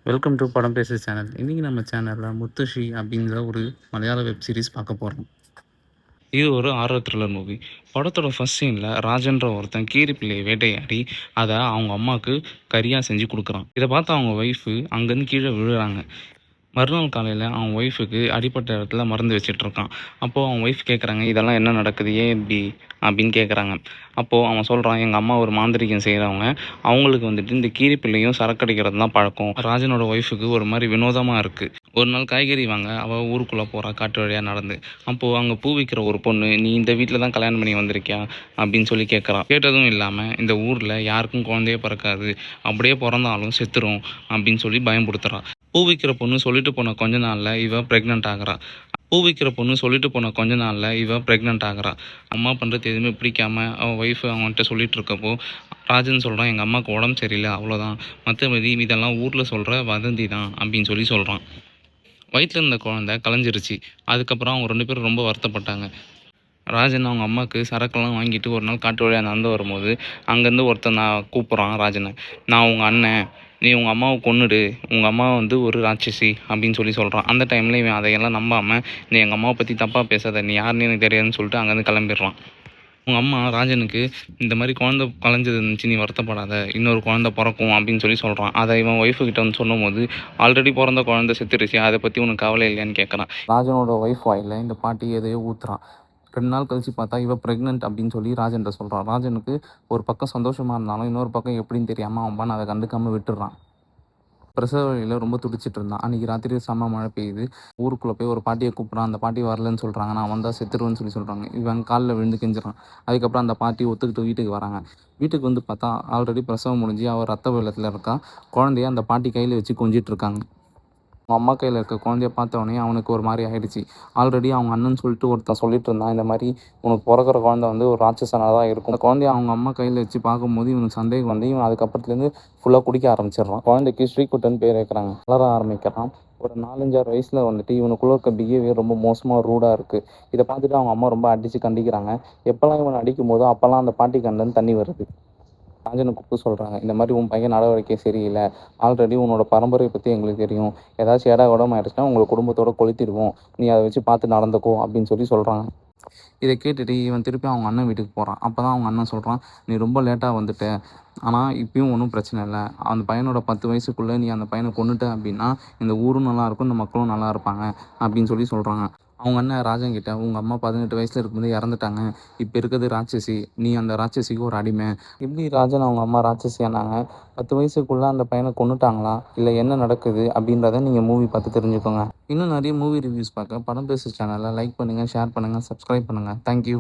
Welcome to படம் பேசு channel. இன்றைக்கி நம்ம சேனலில் முத்துஸ்ரீ அப்படிங்கிற ஒரு மலையாள வெப் சீரிஸ் பார்க்க போகிறோம். இது ஒரு ஹாரர் த்ரில்லர் மூவி. படத்தோட ஃபர்ஸ்ட் சீனில் ராஜன்ற ஒருத்தன் கீரி பிள்ளையை வேட்டையாடி அதை அவங்க அம்மாவுக்கு கறியாக செஞ்சு கொடுக்குறான். இதை பார்த்து அவங்க ஒய்ஃபு அங்கேருந்து கீழே விழுறாங்க. மறுநாள் காலையில் அவன் ஒய்ஃபுக்கு அடிப்பட்ட இடத்துல மருந்து வச்சிட்ருக்கான். அப்போது அவன் ஒய்ஃப் கேட்குறாங்க, இதெல்லாம் என்ன நடக்குது, ஏன் இப்படி அப்படின்னு கேட்குறாங்க. அப்போது அவன் சொல்கிறான், எங்கள் அம்மா ஒரு மாந்திரிகம் செய்கிறவங்க, அவங்களுக்கு வந்துட்டு இந்த கீரிப்பிள்ளையும் சரக்கடிக்கிறது தான் பழக்கம். ராஜனோட ஒய்ஃபுக்கு ஒரு மாதிரி வினோதமாக இருக்குது. ஒரு நாள் காய்கறி வாங்க அவள் ஊருக்குள்ளே போகிறா, காட்டு வழியாக நடந்து. அப்போது அங்கே பூ விற்கிற ஒரு பொண்ணு, நீ இந்த வீட்டில் தான் கல்யாணம் பண்ணி வந்திருக்கியா அப்படின்னு சொல்லி கேட்குறான். கேட்டதும் இல்லாமல் இந்த ஊரில் யாருக்கும் குழந்தையே பிறக்காது, அப்படியே பிறந்தாலும் செத்துரும் அப்படின்னு சொல்லி பயம்படுத்துகிறான். பூ விற்கிற பொண்ணு சொல்லிட்டு போன கொஞ்ச நாளில் இவ ப்ரெக்னென்ட் ஆகிறா. அம்மா பண்ணுறது எதுவுமே பிடிக்காம அவன் ஒய்ஃபு அவன்கிட்ட சொல்லிட்டு இருக்கப்போ ராஜன் சொல்கிறான், எங்கள் அம்மாவுக்கு உடம்பு சரியில்லை, அவ்வளோதான், மற்றபடி இதெல்லாம் ஊரில் சொல்கிற வதந்தி தான் அப்படின்னு சொல்கிறான். வயிற்றில் இருந்த குழந்தை கலைஞ்சிருச்சு. அதுக்கப்புறம் அவங்க 2 பேரும் ரொம்ப வருத்தப்பட்டாங்க. ராஜன் அவங்க அம்மாவுக்கு சரக்கெல்லாம் வாங்கிட்டு ஒரு நாள் காட்டு வழியாக நடந்து வரும்போது அங்கேருந்து ஒருத்தன் நான் கூப்பிட்றான் ராஜனை. நான் உங்கள் அண்ணன், நீ உங்கள் அம்மாவை கொன்னுடு, உங்கள் அம்மா வந்து ஒரு ராட்சசி அப்படின்னு சொல்கிறான். அந்த டைமில் இவன் அதையெல்லாம் நம்பாமல், நீ எங்கள் அம்மாவை பற்றி தப்பாக பேசாத, நீ யாருன்னு எனக்கு தெரியாதுன்னு சொல்லிட்டு அங்கேருந்து கிளம்பிடுறான். உங்கள் அம்மா ராஜனுக்கு இந்த மாதிரி குழந்தை கலைஞ்சது இருந்துச்சு, நீ வருத்தப்படாத, இன்னொரு குழந்தை பிறக்கும் அப்படின்னு சொல்கிறான். அதை இவன் ஒய்ஃபு கிட்ட வந்து சொல்லும்போது, ஆல்ரெடி பிறந்த குழந்தை செத்துருச்சு, அதை பற்றி உனக்கு கவலை இல்லையான்னு கேட்குறான். ராஜனோட ஒய்ஃப் வாயில் இந்த பாட்டி எதையோ ஊற்றுறான். 2 நாள் கழிச்சு பார்த்தா இவ ப்ரெக்னென்ட் அப்படின்னு சொல்லி ராஜன்கிட்ட சொல்கிறான். ராஜனுக்கு ஒரு பக்கம் சந்தோஷமாக இருந்தாலும் இன்னொரு பக்கம் எப்படின்னு தெரியாமல் அவன் அதை கண்டுக்காமல் விட்டுடுறான். பிரசவ வலியில் ரொம்ப துடிச்சிட்டு இருந்தான். அன்றைக்கி ராத்திரி செம்ம மழை பெய்யுது. ஊருக்குள்ளே போய் ஒரு பாட்டியை கூப்பிட்றான். அந்த பாட்டி வரலன்னு சொல்கிறாங்க. நான் வந்தால் செத்துருவேன்னு சொல்கிறாங்க. இவன் காலில் விழுந்து கெஞ்சுறான். அதுக்கப்புறம் அந்த பாட்டி ஒத்துக்கிட்டு வீட்டுக்கு வராங்க. வீட்டுக்கு வந்து பார்த்தா ஆல்ரெடி பிரசவம் முடிஞ்சு அவள் ரத்த வெள்ளத்தில் இருக்கா. குழந்தைய அந்த பாட்டி கையில் வச்சு கொஞ்சிட்டு இருக்காங்க. அவங்க அம்மா கையில் இருக்க குழந்தைய பார்த்தவொடனே அவனுக்கு ஒரு மாதிரி ஆகிடுச்சு. ஆல்ரெடி அவங்க அண்ணன் சொல்லிட்டு ஒருத்தன் சொல்லிட்டு இருந்தான், இந்த மாதிரி உனக்கு பிறக்கிற குழந்தை வந்து ஒரு ராட்சசனாக தான் இருக்கும். அந்த குழந்தைய அவங்க அம்மா கையில் வச்சு பார்க்கும்போது இவனுக்கு சந்தேகம் வந்து இவன் அதுக்கப்புறத்துலேருந்து ஃபுல்லாக குடிக்க ஆரம்பிச்சிடுறான். குழந்தைக்கு ஸ்ரீகுட்டன் பேர் வைக்கிறாங்க. வளர ஆரம்பிக்கிறான். ஒரு 4-5 வயசில் வந்துட்டு இவனுக்குள்ளே இருக்க பிஹேவியர் ரொம்ப மோசமாக ரூடாக இருக்குது. இதை பார்த்துட்டு அவங்க அம்மா ரொம்ப அடித்து கண்டிக்கிறாங்க. எப்போல்லாம் இவனை அடிக்கும் போதோ அப்போல்லாம் அந்த பாட்டி கண்ணுலேருந்து தண்ணி வருது. ராஜனை கூப்பிட்டு சொல்கிறாங்க, இந்த மாதிரி உன் பையன் நடவடிக்கை சரியில்லை, ஆல்ரெடி உன்னோட பரம்பரையை பற்றி எங்களுக்கு தெரியும், ஏதாச்சும் இடம் உடம்பு ஆயிடுச்சுன்னா உங்களை குடும்பத்தோடு கொளுத்திடுவோம், நீ அதை வச்சு பார்த்து நடந்துக்கோ அப்படின்னு சொல்கிறாங்க. இதை கேட்டுட்டு இவன் திருப்பி அவங்க அண்ணன் வீட்டுக்கு போகிறான். அப்போ தான் அவங்க அண்ணன் சொல்கிறான், நீ ரொம்ப லேட்டாக வந்துட்ட, ஆனால் இப்பயும் ஒன்றும் பிரச்சனை இல்லை, அந்த பையனோட 10 வயசுக்குள்ளே நீ அந்த பையனை கொன்னுட்ட அப்படின்னா இந்த ஊரும் நல்லாயிருக்கும், இந்த மக்களும் நல்லா இருப்பாங்க அப்படின்னு சொல்கிறாங்க. அவங்க அண்ணன் ராஜன் கிட்ட, உங்கள் அம்மா 18 வயசில் இருக்கும்போது இறந்துட்டாங்க, இப்போ இருக்கிறது ராட்சசி, நீ அந்த ராட்சசிக்கு ஒரு அடிமை. எப்படி ராஜன் அவங்க அம்மா ராட்சசி ஆனாங்க, 10 வயசுக்குள்ளே அந்த பையனை கொன்னுட்டாங்களா, இல்லை என்ன நடக்குது அப்படின்றத நீங்கள் மூவி பார்த்து தெரிஞ்சுக்கோங்க. இன்னும் நிறைய மூவி ரிவ்யூஸ் பார்க்க படம் பேசு சேனலை லைக் பண்ணுங்கள், ஷேர் பண்ணுங்கள், சப்ஸ்கிரைப் பண்ணுங்கள். தேங்க்யூ.